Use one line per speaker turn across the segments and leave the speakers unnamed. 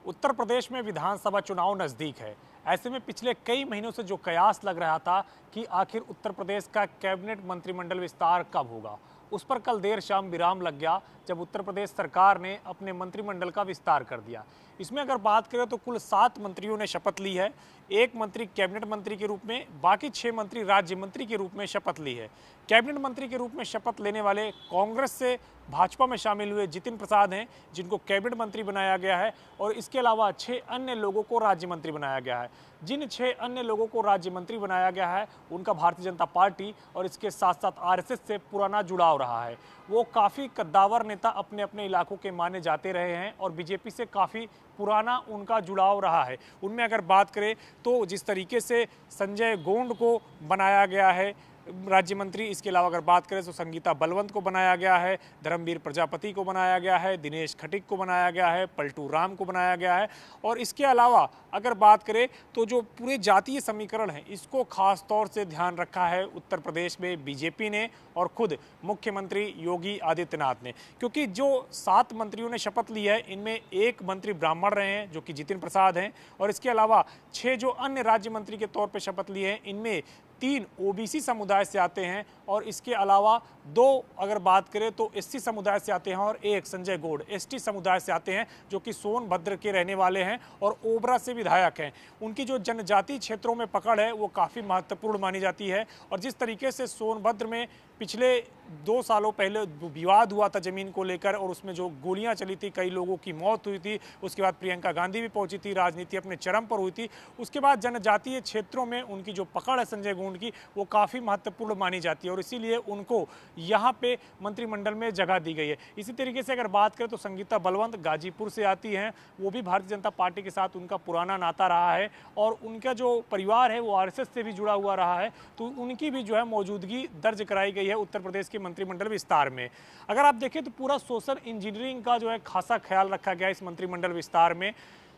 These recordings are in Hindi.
उत्तर प्रदेश में विधानसभा चुनाव नजदीक है। ऐसे में पिछले कई महीनों से जो कयास लग रहा था कि आखिर उत्तर प्रदेश का कैबिनेट मंत्रिमंडल विस्तार कब होगा, उस पर कल देर शाम विराम लग गया जब उत्तर प्रदेश सरकार ने अपने मंत्रिमंडल का विस्तार कर दिया। इसमें अगर बात करें तो कुल 7 मंत्रियों ने शपथ ली है। एक मंत्री कैबिनेट मंत्री के रूप में, बाकी 6 मंत्री राज्य मंत्री के रूप में शपथ ली है। कैबिनेट मंत्री के रूप में शपथ लेने वाले कांग्रेस से भाजपा में शामिल हुए जितिन प्रसाद हैं, जिनको कैबिनेट मंत्री बनाया गया है, और इसके अलावा 6 अन्य लोगों को राज्य मंत्री बनाया गया है। जिन 6 अन्य लोगों को राज्य मंत्री बनाया गया है उनका भारतीय जनता पार्टी और इसके साथ साथ आरएसएस से पुराना जुड़ाव रहा है। वो काफ़ी कद्दावर नेता अपने अपने इलाकों के माने जाते रहे हैं और बीजेपी से काफ़ी पुराना उनका जुड़ाव रहा है। उनमें अगर बात करें तो जिस तरीके से संजय गोंड को बनाया गया है राज्य मंत्री, इसके अलावा अगर बात करें तो संगीता बलवंत को बनाया गया है, धर्मवीर प्रजापति को बनाया गया है, दिनेश खटिक को बनाया गया है, पलटू राम को बनाया गया है। और इसके अलावा अगर बात करें तो जो पूरे जातीय समीकरण है इसको खास तौर से ध्यान रखा है उत्तर प्रदेश में बीजेपी ने और खुद मुख्यमंत्री योगी आदित्यनाथ ने, क्योंकि जो 7 मंत्रियों ने शपथ ली है इनमें एक मंत्री ब्राह्मण रहे हैं जो कि जितिन प्रसाद हैं, और इसके अलावा 6 जो अन्य राज्य मंत्री के तौर पर शपथ लिए हैं इनमें 3 ओबीसी समुदाय से आते हैं, और इसके अलावा 2 अगर बात करें तो एससी समुदाय से आते हैं और एक संजय गौड़ एसटी समुदाय से आते हैं जो कि सोनभद्र के रहने वाले हैं और ओबरा से विधायक हैं। उनकी जो जनजातीय क्षेत्रों में पकड़ है वो काफ़ी महत्वपूर्ण मानी जाती है। और जिस तरीके से सोनभद्र में पिछले 2 सालों पहले विवाद हुआ था ज़मीन को लेकर और उसमें जो गोलियां चली थी, कई लोगों की मौत हुई थी, उसके बाद प्रियंका गांधी भी पहुंची थी, राजनीति अपने चरम पर हुई थी। उसके बाद जनजातीय क्षेत्रों में उनकी जो पकड़ है संजय गोंड की वो काफ़ी महत्वपूर्ण मानी जाती है और इसीलिए उनको यहाँ पे मंत्रिमंडल में जगह दी गई है। इसी तरीके से अगर बात करें तो संगीता बलवंत गाजीपुर से आती हैं, वो भी भारतीय जनता पार्टी के साथ उनका पुराना नाता रहा है और उनका जो परिवार है वो आरएसएस से भी जुड़ा हुआ रहा है, तो उनकी भी जो है मौजूदगी दर्ज कराई गई है उत्तर प्रदेश के मंत्रिमंडल विस्तार में। अगर आप देखें तो पूरा सोशल इंजीनियरिंग का जो है खासा ख्याल रखा गया इस मंत्रिमंडल विस्तार में।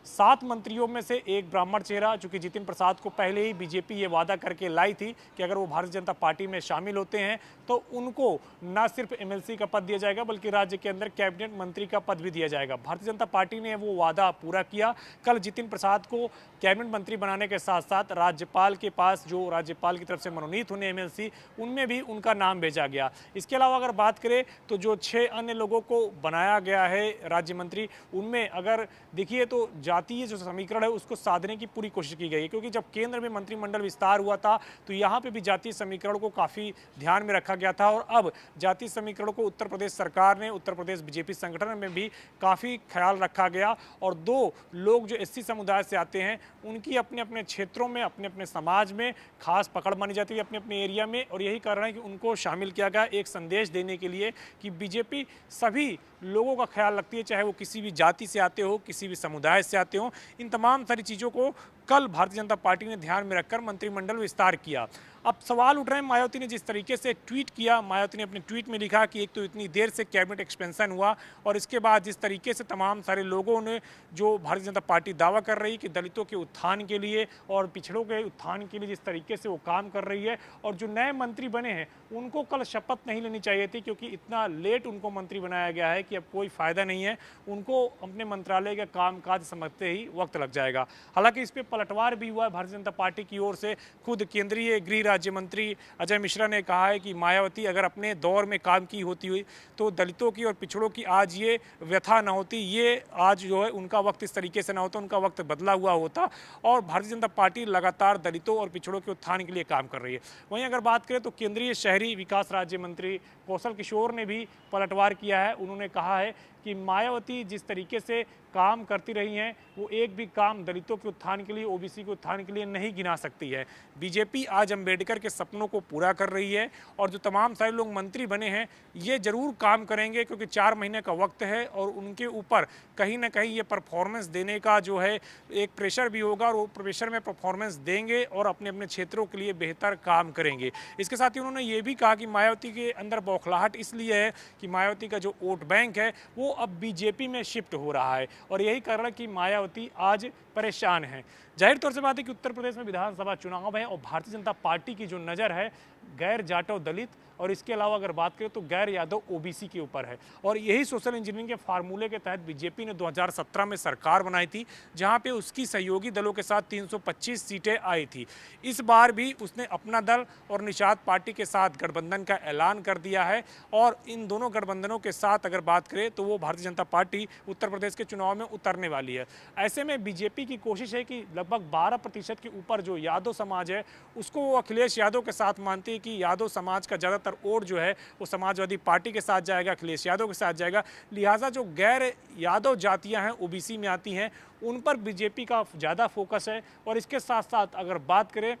7 मंत्रियों में से एक ब्राह्मण चेहरा, चूंकि जितिन प्रसाद को पहले ही बीजेपी ये वादा करके लाई थी कि अगर वो भारतीय जनता पार्टी में शामिल होते हैं तो उनको न सिर्फ एमएलसी का पद दिया जाएगा बल्कि राज्य के अंदर कैबिनेट मंत्री का पद भी दिया जाएगा। भारतीय जनता पार्टी ने वो वादा पूरा किया। कल जितिन प्रसाद को कैबिनेट मंत्री बनाने के साथ साथ राज्यपाल के पास, जो राज्यपाल की तरफ से मनोनीत होने एमएलसी, उनमें भी उनका नाम भेजा गया। इसके अलावा अगर बात करें तो जो 6 अन्य लोगों को बनाया गया है राज्य मंत्री, उनमें अगर देखिए तो जातीय जो समीकरण है उसको साधने की पूरी कोशिश की गई है, क्योंकि जब केंद्र में मंत्रिमंडल विस्तार हुआ था तो यहाँ पे भी जातीय समीकरण को काफ़ी ध्यान में रखा गया था और अब जातीय समीकरण को उत्तर प्रदेश सरकार ने, उत्तर प्रदेश बीजेपी संगठन में भी काफ़ी ख्याल रखा गया। और 2 लोग जो एससी समुदाय से आते हैं उनकी अपने अपने क्षेत्रों में, अपने अपने समाज में खास पकड़ मानी जाती है, अपने अपने एरिया में, और यही कारण है कि उनको शामिल किया गया एक संदेश देने के लिए कि बीजेपी सभी लोगों का ख्याल रखती है, चाहे वो किसी भी जाति से आते हो, किसी भी समुदाय से आते हो। इन तमाम सारी चीज़ों को कल भारतीय जनता पार्टी ने ध्यान में रखकर मंत्रिमंडल विस्तार किया। अब सवाल उठ रहे हैं, मायावती ने जिस तरीके से ट्वीट किया, मायावती ने अपने ट्वीट में लिखा कि एक तो इतनी देर से कैबिनेट एक्सपेंशन हुआ और इसके बाद जिस तरीके से तमाम सारे लोगों ने, जो भारतीय जनता पार्टी दावा कर रही कि दलितों के उत्थान के लिए और पिछड़ों के उत्थान के लिए जिस तरीके से वो काम कर रही है, और जो नए मंत्री बने हैं उनको कल शपथ नहीं लेनी चाहिए थी, क्योंकि इतना लेट उनको मंत्री बनाया गया है कि अब कोई फ़ायदा नहीं है, उनको अपने मंत्रालय का कामकाज समझते ही वक्त लग जाएगा। हालांकि इस पर पलटवार भी हुआ है भारतीय जनता पार्टी की ओर से। खुद केंद्रीय गृह राज्य मंत्री अजय मिश्रा ने कहा है कि मायावती अगर अपने दौर में काम की होती हुई तो दलितों की और पिछड़ों की आज ये व्यथा न होती, ये आज जो है उनका वक्त इस तरीके से न होता, उनका वक्त बदला हुआ होता, और भारतीय जनता पार्टी लगातार दलितों और पिछड़ों के उत्थान के लिए काम कर रही है। वहीं अगर बात करें तो केंद्रीय शहरी विकास राज्य मंत्री कौशल किशोर ने भी पलटवार किया है। उन्होंने कहा है कि मायावती जिस तरीके से काम करती रही हैं वो एक भी काम दलितों के उत्थान के लिए, ओबीसी के उत्थान के लिए नहीं गिना सकती है। बीजेपी आज अंबेडकर के सपनों को पूरा कर रही है और जो तमाम सारे लोग मंत्री बने हैं ये जरूर काम करेंगे, क्योंकि 4 महीने का वक्त है और उनके ऊपर कहीं ना कहीं ये परफॉर्मेंस देने का जो है एक प्रेशर भी होगा और वो प्रेशर में परफॉर्मेंस देंगे और अपने अपने क्षेत्रों के लिए बेहतर काम करेंगे। इसके साथ ही उन्होंने ये भी कहा कि मायावती के अंदर बौखलाहट इसलिए है कि मायावती का जो वोट बैंक है वो अब बीजेपी में शिफ्ट हो रहा है और यही कारण है कि मायावती आज परेशान हैं। जाहिर तौर से बात है कि उत्तर प्रदेश में विधानसभा चुनाव है और भारतीय जनता पार्टी की जो नज़र है गैर जाटव दलित और इसके अलावा अगर बात करें तो गैर यादव ओबीसी के ऊपर है। और यही सोशल इंजीनियरिंग के फार्मूले के तहत बीजेपी ने 2017 में सरकार बनाई थी, जहां पे उसकी सहयोगी दलों के साथ 325 सीटें आई थी। इस बार भी उसने अपना दल और निषाद पार्टी के साथ गठबंधन का ऐलान कर दिया है और इन दोनों गठबंधनों के साथ अगर बात करें तो वो भारतीय जनता पार्टी उत्तर प्रदेश के चुनाव में उतरने वाली है। ऐसे में बीजेपी की कोशिश है कि लगभग 12% के ऊपर जो यादव समाज है उसको वो अखिलेश यादव के साथ मानती है कि यादव समाज का ज़्यादातर वोट जो है वो समाजवादी पार्टी के साथ जाएगा, अखिलेश यादव के साथ जाएगा। लिहाजा जो गैर यादव जातियां हैं ओबीसी में आती हैं उन पर बीजेपी का ज़्यादा फोकस है। और इसके साथ साथ अगर बात करें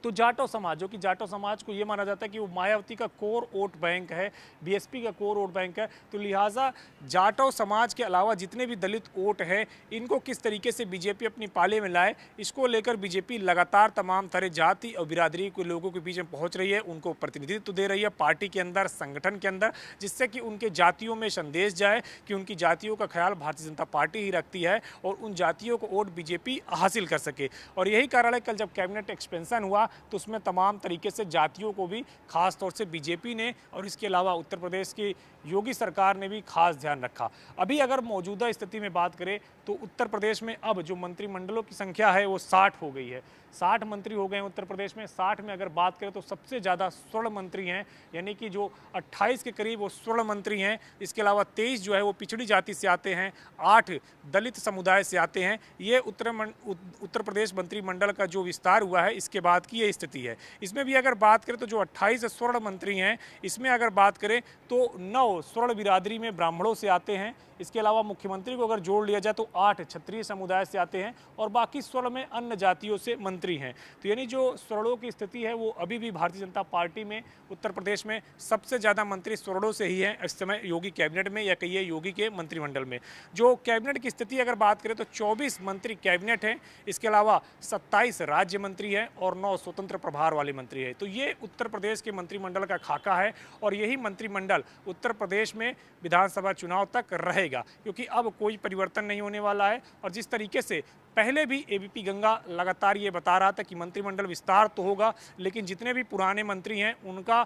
तो जाटव समाज, जो कि जाटव समाज को ये माना जाता है कि वो मायावती का कोर वोट बैंक है, बीएसपी का कोर वोट बैंक है, तो लिहाजा जाटव समाज के अलावा जितने भी दलित वोट हैं इनको किस तरीके से बीजेपी अपनी पाले में लाए, इसको लेकर बीजेपी लगातार तमाम तरह जाति और बिरादरी के लोगों के बीच में पहुंच रही है, उनको प्रतिनिधित्व दे रही है पार्टी के अंदर, संगठन के अंदर, जिससे कि उनके जातियों में संदेश जाए कि उनकी जातियों का ख्याल भारतीय जनता पार्टी ही रखती है और उन जातियों को वोट बीजेपी हासिल कर सके। और यही कारण है कल जब कैबिनेट एक्सपेंशन हुआ तो उसमें तमाम तरीके से जातियों को भी खास तौर से बीजेपी ने और इसके अलावा उत्तर प्रदेश की योगी सरकार ने भी खास ध्यान रखा। अभी अगर मौजूदा स्थिति में बात करें तो उत्तर प्रदेश में अब जो मंत्रिमंडलों की संख्या है वो 60 हो गई है, 60 मंत्री हो गए हैं उत्तर प्रदेश में। 60 में अगर बात करें तो सबसे ज़्यादा स्वर्ण मंत्री हैं, यानी कि जो 28 के करीब वो स्वर्ण मंत्री हैं। इसके अलावा 23 जो है वो पिछड़ी जाति से आते हैं, 8 दलित समुदाय से आते हैं। ये उत्तर प्रदेश मंत्रिमंडल का जो विस्तार हुआ है इसके बाद की ये स्थिति है। इसमें भी अगर बात करें तो जो 28 स्वर्ण मंत्री हैं इसमें अगर बात करें तो 9 स्वर्ण बिरादरी में ब्राह्मणों से आते हैं। इसके अलावा मुख्यमंत्री को अगर जोड़ लिया जाए तो 8 क्षत्रिय समुदाय से आते हैं और बाकी स्वर्ण में अन्य जातियों से मंत्री हैं। तो यानी जो स्वर्णों की स्थिति है वो अभी भी भारतीय जनता पार्टी में उत्तर प्रदेश में सबसे ज़्यादा मंत्री स्वर्णों से ही हैं इस समय योगी कैबिनेट में, या कहिए योगी के मंत्रिमंडल में। जो कैबिनेट की स्थिति अगर बात करें तो 24 मंत्री कैबिनेट हैं, इसके अलावा 27 राज्य मंत्री हैं और 9 स्वतंत्र प्रभार वाले मंत्री हैं। तो ये उत्तर प्रदेश के मंत्रिमंडल का खाका है और यही मंत्रिमंडल उत्तर प्रदेश में विधानसभा चुनाव तक रहेगा, क्योंकि अब कोई परिवर्तन नहीं होने वाला है। और जिस तरीके से पहले भी एबीपी गंगा लगातार ये बता रहा था कि मंत्रिमंडल विस्तार तो होगा, लेकिन जितने भी पुराने मंत्री हैं उनका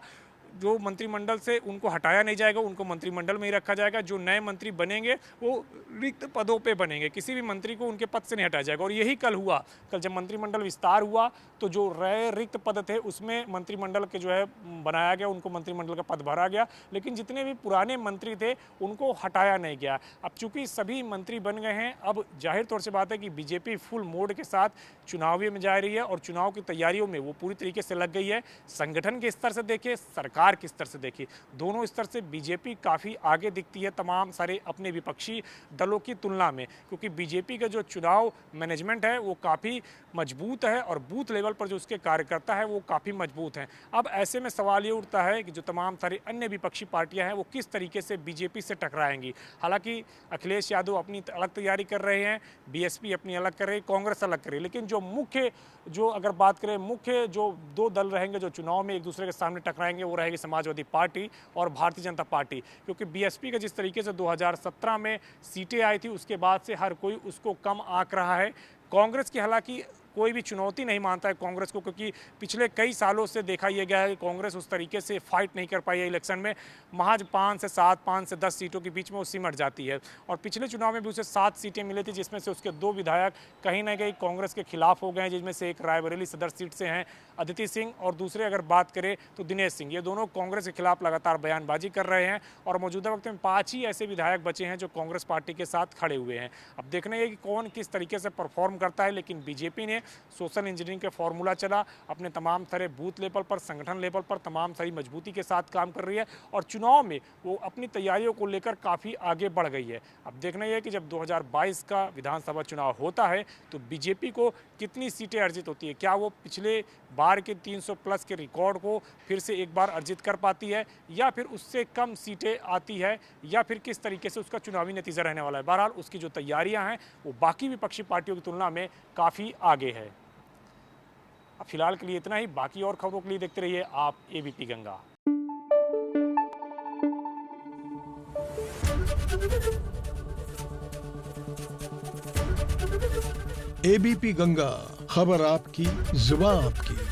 जो मंत्रिमंडल से उनको हटाया नहीं जाएगा, उनको मंत्रिमंडल में ही रखा जाएगा। जो नए मंत्री बनेंगे वो रिक्त पदों पे बनेंगे, किसी भी मंत्री को उनके पद से नहीं हटाया जाएगा। और यही कल हुआ, कल जब मंत्रिमंडल विस्तार हुआ तो जो रिक्त पद थे उसमें मंत्रिमंडल के जो है बनाया गया, उनको मंत्रिमंडल का पद भरा गया, लेकिन जितने भी पुराने मंत्री थे उनको हटाया नहीं गया। अब चूंकि सभी मंत्री बन गए हैं, अब जाहिर तौर से बात है कि बीजेपी फुल मोड के साथ चुनावी में जा रही है और चुनाव की तैयारियों में वो पूरी तरीके से लग गई है। संगठन के स्तर से देखिए, सरकार के स्तर से देखिए, दोनों स्तर से बीजेपी काफ़ी आगे दिखती है तमाम सारे अपने विपक्षी दलों की तुलना में, क्योंकि बीजेपी का जो चुनाव मैनेजमेंट है वो काफ़ी मजबूत है और बूथ लेवल पर जो उसके कार्यकर्ता है वो काफ़ी मजबूत हैं। अब ऐसे में सवाल ये उठता है कि जो तमाम सारी अन्य विपक्षी पार्टियां हैं वो किस तरीके से बीजेपी से टकराएंगी। हालांकि अखिलेश यादव अपनी अलग तैयारी कर रहे हैं, बीएसपी अपनी अलग कर रही है, कांग्रेस अलग कर रही है, लेकिन जो अगर बात करें मुख्य जो दो दल रहेंगे जो चुनाव में एक दूसरे के सामने टकराएंगे वो रहेगी समाजवादी पार्टी और भारतीय जनता पार्टी। क्योंकि बीएसपी का जिस तरीके से 2017 में सीटें आई थी उसके बाद से हर कोई उसको कम आंक रहा है। कांग्रेस की हालांकि कोई भी चुनौती नहीं मानता है कांग्रेस को, क्योंकि पिछले कई सालों से देखा यह गया है कि कांग्रेस उस तरीके से फाइट नहीं कर पाई है इलेक्शन में। महज 5 से 7, 5 से 10 सीटों के बीच में वो सिमट जाती है। और पिछले चुनाव में भी उसे 7 सीटें मिली थी, जिसमें से उसके 2 विधायक कहीं ना कहीं कांग्रेस के खिलाफ हो गए हैं, जिसमें से एक रायबरेली सदर सीट से हैं अदिति सिंह और दूसरे अगर बात करें तो दिनेश सिंह। ये दोनों कांग्रेस के खिलाफ लगातार बयानबाजी कर रहे हैं और मौजूदा वक्त में 5 ही ऐसे विधायक बचे हैं जो कांग्रेस पार्टी के साथ खड़े हुए हैं। अब देखना है कि कौन किस तरीके से परफॉर्म करता है, लेकिन बीजेपी ने सोशल इंजीनियरिंग के फॉर्मूला चला, अपने तमाम सारे बूथ लेवल पर, संगठन लेवल पर तमाम सारी मजबूती के साथ काम कर रही है और चुनाव में वो अपनी तैयारियों को लेकर काफ़ी आगे बढ़ गई है। अब देखना यह है कि जब 2022 का विधानसभा चुनाव होता है तो बीजेपी को कितनी सीटें अर्जित होती है, क्या वो पिछले बार के 300 प्लस के रिकॉर्ड को फिर से एक बार अर्जित कर पाती है या फिर उससे कम सीटें आती है, या फिर किस तरीके से उसका चुनावी नतीजा रहने वाला है। बहरहाल उसकी जो तैयारियां हैं वो बाकी विपक्षी पार्टियों की तुलना में काफ़ी आगे है। अब फिलहाल के लिए इतना ही, बाकी और खबरों के लिए देखते रहिए आप एबीपी गंगा।
एबीपी गंगा, खबर आपकी, जुबान आपकी।